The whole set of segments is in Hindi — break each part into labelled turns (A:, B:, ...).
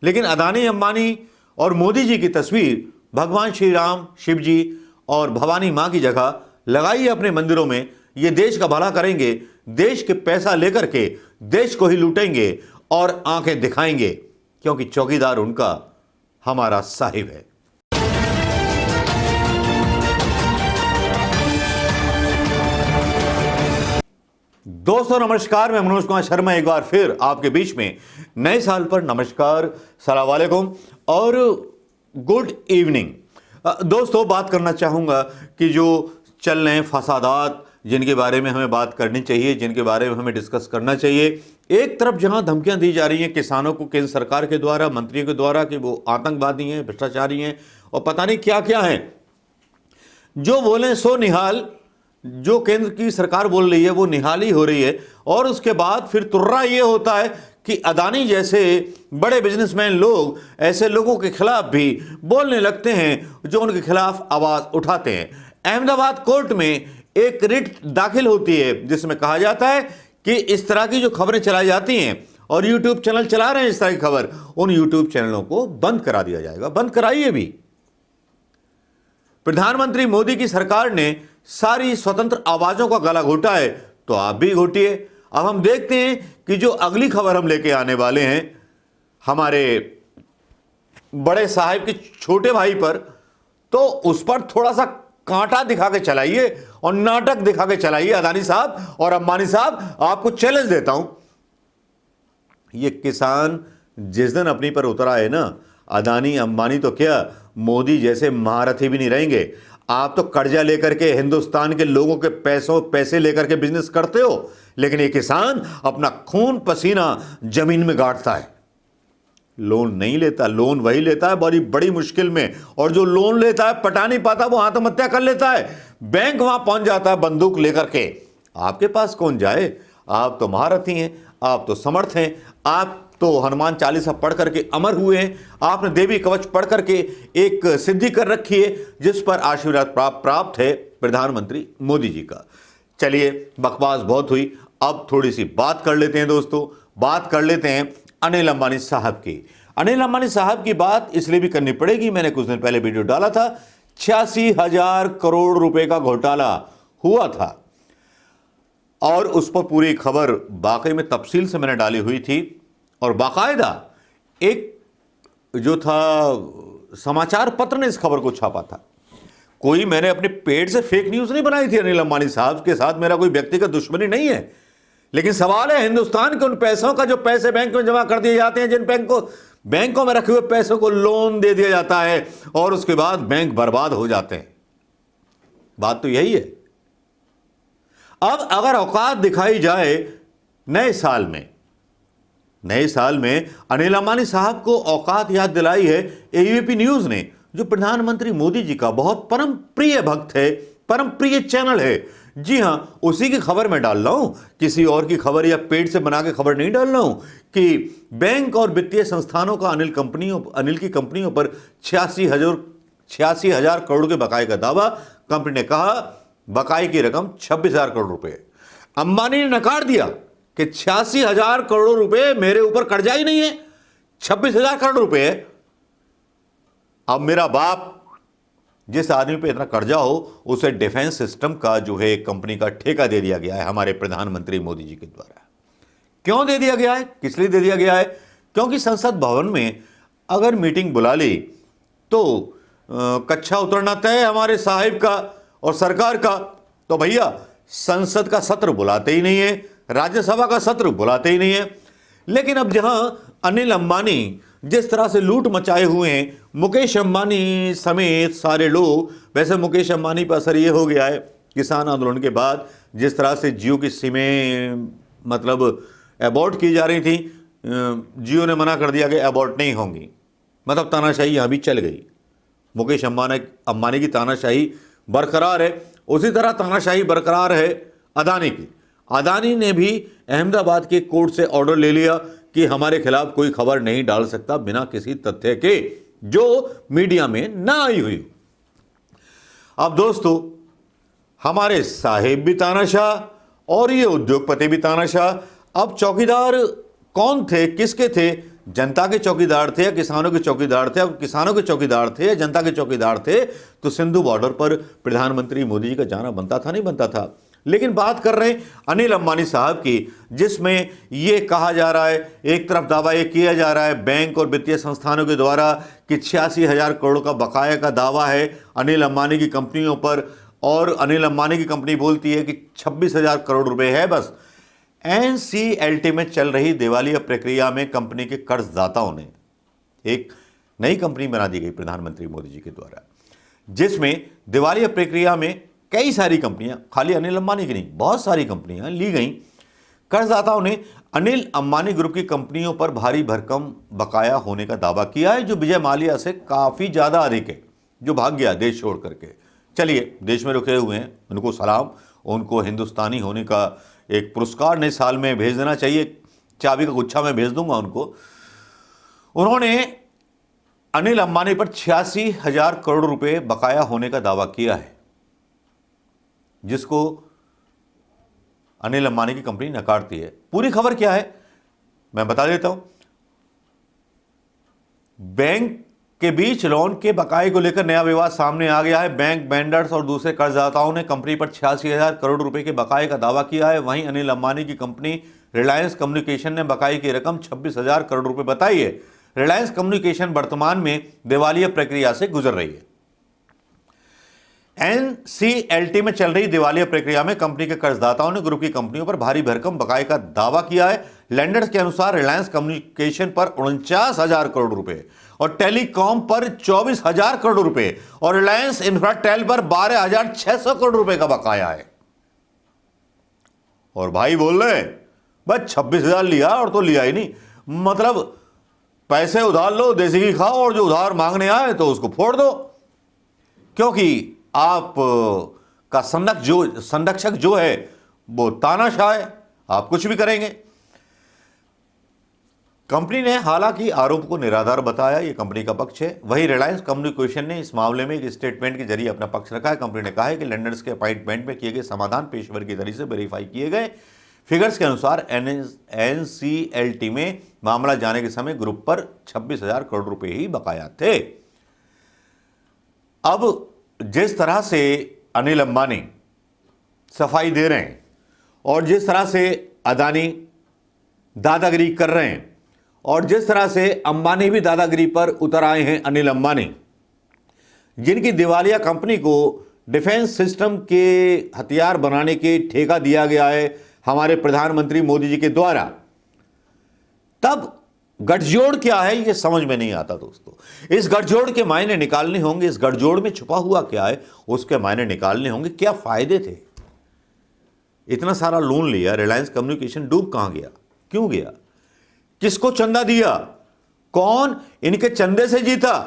A: लेकिन अदानी, अंबानी और मोदी जी की तस्वीर भगवान श्री राम, शिव जी और भवानी मां की जगह लगाइए अपने मंदिरों में। ये देश का भला करेंगे, देश के पैसा लेकर के देश को ही लूटेंगे और आंखें दिखाएंगे, क्योंकि चौकीदार उनका हमारा साहिब है। दोस्तों नमस्कार, मैं मनोज कुमार शर्मा एक बार फिर आपके बीच में नए साल पर नमस्कार, सलाम वालेकुम और गुड इवनिंग। दोस्तों बात करना चाहूँगा कि जो चल रहे फसादात जिनके बारे में हमें बात करनी चाहिए, जिनके बारे में हमें डिस्कस करना चाहिए। एक तरफ जहां धमकियां दी जा रही हैं किसानों को केंद्र सरकार के द्वारा, मंत्रियों के द्वारा कि वो आतंकवादी हैं, भ्रष्टाचारी हैं और पता नहीं क्या क्या हैं, जो बोले सो निहाल। जो केंद्र की सरकार बोल रही है वो निहाल ही हो रही है। और उसके बाद फिर तुर्रा ये होता है कि अदानी जैसे बड़े बिजनेसमैन लोग ऐसे लोगों के खिलाफ भी बोलने लगते हैं जो उनके खिलाफ आवाज उठाते हैं। अहमदाबाद कोर्ट में एक रिट दाखिल होती है जिसमें कहा जाता है कि इस तरह की जो खबरें चलाई जाती हैं और यूट्यूब चैनल चला रहे हैं इस तरह की खबर, उन यूट्यूब चैनलों को बंद करा दिया जाएगा। बंद कराइए भी। प्रधानमंत्री मोदी की सरकार ने सारी स्वतंत्र आवाजों का गला घोटा है, तो आप भी घोटिए। अब हम देखते हैं कि जो अगली खबर हम लेके आने वाले हैं हमारे बड़े साहिब के छोटे भाई पर, तो उस पर थोड़ा सा कांटा दिखा के चलाइए और नाटक दिखा के चलाइए। अदानी साहब और अंबानी साहब, आपको चैलेंज देता हूं। ये किसान जिस दिन अपनी पर उतर आए ना, अदानी अंबानी तो क्या, मोदी जैसे महारथी भी नहीं रहेंगे। आप तो कर्जा लेकर के हिंदुस्तान के लोगों के पैसे लेकर के बिजनेस करते हो, लेकिन ये किसान अपना खून पसीना जमीन में गाड़ता है। लोन नहीं लेता, लोन वही लेता है बड़ी बड़ी मुश्किल में, और जो लोन लेता है पटा नहीं पाता वो आत्महत्या कर लेता है। बैंक वहां पहुंच जाता है बंदूक लेकर के। आपके पास कौन जाए? आप तो महारथी हैं, आप तो समर्थ हैं, आप तो हनुमान चालीसा पढ़ करके अमर हुए हैं। आपने देवी कवच पढ़ करके एक सिद्धि कर रखी है जिस पर आशीर्वाद प्राप्त है प्रधानमंत्री मोदी जी का। चलिए बकवास बहुत हुई, अब थोड़ी सी बात कर लेते हैं दोस्तों। बात कर लेते हैं अनिल अंबानी साहब की। अनिल अंबानी साहब की बात इसलिए भी करनी पड़ेगी, मैंने कुछ दिन पहले वीडियो डाला था, 86,000 करोड़ रुपए का घोटाला हुआ था और उस पर पूरी खबर वाकई में तफसील से मैंने डाली हुई थी। और बाकायदा एक जो था समाचार पत्र ने इस खबर को छापा था। कोई मैंने अपने पेट से फेक न्यूज नहीं बनाई थी। अनिल अंबानी साहब के साथ मेरा कोई व्यक्तिगत दुश्मनी नहीं है, लेकिन सवाल है हिंदुस्तान के उन पैसों का जो पैसे बैंक में जमा कर दिए जाते हैं, जिन बैंकों में रखे हुए पैसों को लोन दे दिया जाता है और उसके बाद बैंक बर्बाद हो जाते हैं। बात तो यही है। अब अगर औकात दिखाई जाए नए साल में अनिल अंबानी साहब को औकात याद दिलाई है एबीपी न्यूज ने, जो प्रधानमंत्री मोदी जी का बहुत परम प्रिय भक्त है, परम प्रिय चैनल है। जी हां, उसी की खबर मैं डाल रहा हूं, किसी और की खबर या पेट से बना के खबर नहीं डाल रहा हूं कि बैंक और वित्तीय संस्थानों का अनिल की कंपनियों पर 86,000 करोड़ के बकाये का दावा। कंपनी ने कहा बकाये की रकम 26,000 करोड़ रुपए। अंबानी ने नकार दिया कि 86,000 करोड़ रुपए मेरे ऊपर कर्जा ही नहीं है, 26,000 करोड़ रुपए है। अब मेरा बाप जिस आदमी पे इतना कर्जा हो उसे डिफेंस सिस्टम का जो है कंपनी का ठेका दे दिया गया है हमारे प्रधानमंत्री मोदी जी के द्वारा। क्यों दे दिया गया है, किस लिए दे दिया गया है? क्योंकि संसद भवन में अगर मीटिंग बुला ली तो कच्चा उतरना तय है हमारे साहिब का और सरकार का। तो भैया संसद का सत्र बुलाते ही नहीं है, राज्यसभा का सत्र बुलाते ही नहीं है। लेकिन अब जहां अनिल अंबानी जिस तरह से लूट मचाए हुए हैं, मुकेश अंबानी समेत सारे लोग, वैसे मुकेश अंबानी पर असर ये हो गया है किसान आंदोलन के बाद, जिस तरह से जियो की सिमें मतलब अबॉर्ट की जा रही थी, जियो ने मना कर दिया कि अबॉर्ट नहीं होंगी, मतलब तानाशाही यहां भी चल गई। मुकेश अंबानी की तानाशाही बरकरार है, उसी तरह तानाशाही बरकरार है अदानी की। अदानी ने भी अहमदाबाद के कोर्ट से ऑर्डर ले लिया कि हमारे खिलाफ कोई खबर नहीं डाल सकता बिना किसी तथ्य के जो मीडिया में ना आई हुई। अब दोस्तों हमारे साहिब भी तानाशाह और ये उद्योगपति भी तानाशाह। अब चौकीदार कौन थे, किसके थे, जनता के चौकीदार थे या किसानों के चौकीदार थे, और किसानों के चौकीदार थे या जनता के चौकीदार थे, तो सिंधु बॉर्डर पर प्रधानमंत्री मोदी जी का जाना बनता था, नहीं बनता था। लेकिन बात कर रहे हैं अनिल अंबानी साहब की, जिसमें ये कहा जा रहा है, एक तरफ दावा ये किया जा रहा है बैंक और वित्तीय संस्थानों के द्वारा कि 86,000 करोड़ का बकाया का दावा है अनिल अंबानी की कंपनियों पर, और अनिल अंबानी की कंपनी बोलती है कि 26,000 करोड़ रुपए है बस। एनसीएलटी में चल रही दिवालिया प्रक्रिया में कंपनी के कर्जदाताओं ने एक नई कंपनी बना दी गई प्रधानमंत्री मोदी जी के द्वारा, जिसमें दिवालिया प्रक्रिया में कई सारी कंपनियां, खाली अनिल अंबानी की नहीं, बहुत सारी कंपनियां ली गई। कर्जदाताओं ने अनिल अंबानी ग्रुप की कंपनियों पर भारी भरकम बकाया होने का दावा किया है, जो विजय माल्या से काफी ज्यादा अधिक है, जो भाग गया देश छोड़ करके। चलिए, देश में रुके हुए हैं, उनको सलाम, उनको हिंदुस्तानी होने का एक पुरस्कार नए साल में भेज देना चाहिए, चाबी का गुच्छा में भेज दूंगा उनको। उन्होंने अनिल अंबानी पर 86,000 करोड़ रुपए बकाया होने का दावा किया है, जिसको अनिल अंबानी की कंपनी नकारती है। पूरी खबर क्या है मैं बता देता हूं। बैंक के बीच लोन के बकाये को लेकर नया विवाद सामने आ गया है। बैंक, वेंडर्स और दूसरे कर्जदाताओं ने कंपनी पर 86,000 करोड़ रुपए के बकाये का दावा किया है। वहीं अनिल अंबानी की कंपनी रिलायंस कम्युनिकेशन ने बकाये की रकम 26,000 करोड़ रुपए बताई है। रिलायंस कम्युनिकेशन वर्तमान में दिवालिया प्रक्रिया से गुजर रही है। एनसीएलटी में चल रही दिवालिया प्रक्रिया में कंपनी के कर्जदाताओं ने ग्रुप की कंपनियों पर भारी भरकम बकाये का दावा किया है। लेंडर्स के अनुसार रिलायंस कम्युनिकेशन पर 49,000 करोड़ रुपए और टेलीकॉम पर 24,000 करोड़ रुपए और रिलायंस इंफ्राटेल पर 12,600 करोड़ रुपए का बकाया है। और भाई बोल रहे बस 26,000 लिया और तो लिया ही नहीं, मतलब पैसे उधार लो, देसी घी खाओ, और जो उधार मांगने आए तो उसको फोड़ दो, क्योंकि आप का संरक्षक जो है वो तानाशाह है, आप कुछ भी करेंगे। कंपनी ने हालांकि आरोप को निराधार बताया, यह कंपनी का पक्ष है। वहीं रिलायंस कम्युनिकेशन ने इस मामले में एक स्टेटमेंट के जरिए अपना पक्ष रखा है। कंपनी ने कहा है कि लेंडर्स के अपॉइंटमेंट में किए गए समाधान पेशेवर की तरीके से वेरीफाई किए गए। फिगर्स के अनुसार एनसीएलटी में मामला जाने के समय ग्रुप पर 26,000 करोड़ रुपए ही बकाया थे। अब जिस तरह से अनिल अंबानी सफाई दे रहे हैं और जिस तरह से अदानी दादागिरी कर रहे हैं और जिस तरह से अंबानी भी दादागिरी पर उतर आए हैं, अनिल अंबानी जिनकी दिवालिया कंपनी को डिफेंस सिस्टम के हथियार बनाने के ठेका दिया गया है हमारे प्रधानमंत्री मोदी जी के द्वारा, तब गठजोड़ क्या है ये समझ में नहीं आता दोस्तों। इस गठजोड़ के मायने निकालने होंगे, इस गठजोड़ में छुपा हुआ क्या है उसके मायने निकालने होंगे। क्या फायदे थे, इतना सारा लोन लिया, रिलायंस कम्युनिकेशन डूब कहां गया, क्यों गया, किसको चंदा दिया, कौन इनके चंदे से जीता,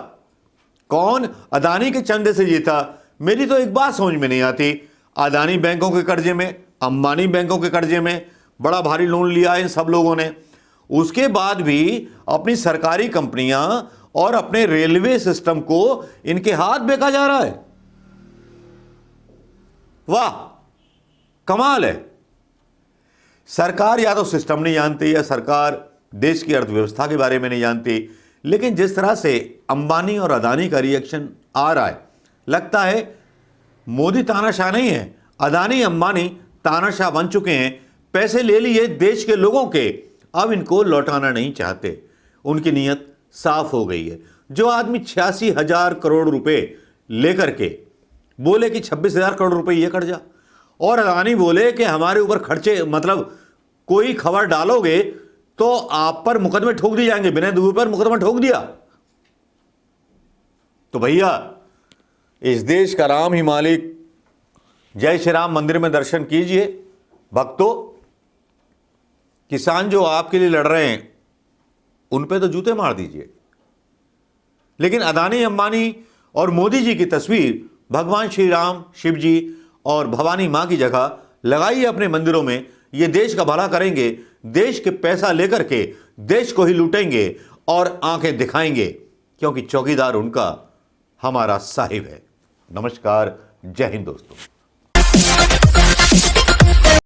A: कौन अदानी के चंदे से जीता। मेरी तो एक बात समझ में नहीं आती, अदानी बैंकों के कर्जे में, अंबानी बैंकों के कर्जे में बड़ा भारी लोन लिया है इन सब लोगों ने, उसके बाद भी अपनी सरकारी कंपनियां और अपने रेलवे सिस्टम को इनके हाथ बेचा जा रहा है। वाह, कमाल है। सरकार या तो सिस्टम नहीं जानती या सरकार देश की अर्थव्यवस्था के बारे में नहीं जानती, लेकिन जिस तरह से अंबानी और अदानी का रिएक्शन आ रहा है, लगता है मोदी तानाशाह नहीं है, अदानी अंबानी तानाशाह बन चुके हैं। पैसे ले लिए देश के लोगों के, अब इनको लौटाना नहीं चाहते, उनकी नीयत साफ हो गई है। जो आदमी 86,000 करोड़ रुपए लेकर के बोले कि 26,000 करोड़ रुपए ये कर्जा, और अदानी बोले कि हमारे ऊपर खर्चे, मतलब कोई खबर डालोगे तो आप पर मुकदमे ठोक दिए जाएंगे, बिना दूर पर मुकदमा ठोक दिया, तो भैया इस देश का राम ही मालिक, जय श्री राम मंदिर में दर्शन कीजिए भक्तों। किसान जो आपके लिए लड़ रहे हैं उन पे तो जूते मार दीजिए, लेकिन अदानी अंबानी और मोदी जी की तस्वीर भगवान श्री राम, शिव जी और भवानी मां की जगह लगाइए अपने मंदिरों में। ये देश का भला करेंगे, देश के पैसा लेकर के देश को ही लूटेंगे और आंखें दिखाएंगे, क्योंकि चौकीदार उनका हमारा साहिब है। नमस्कार, जय हिंद दोस्तों।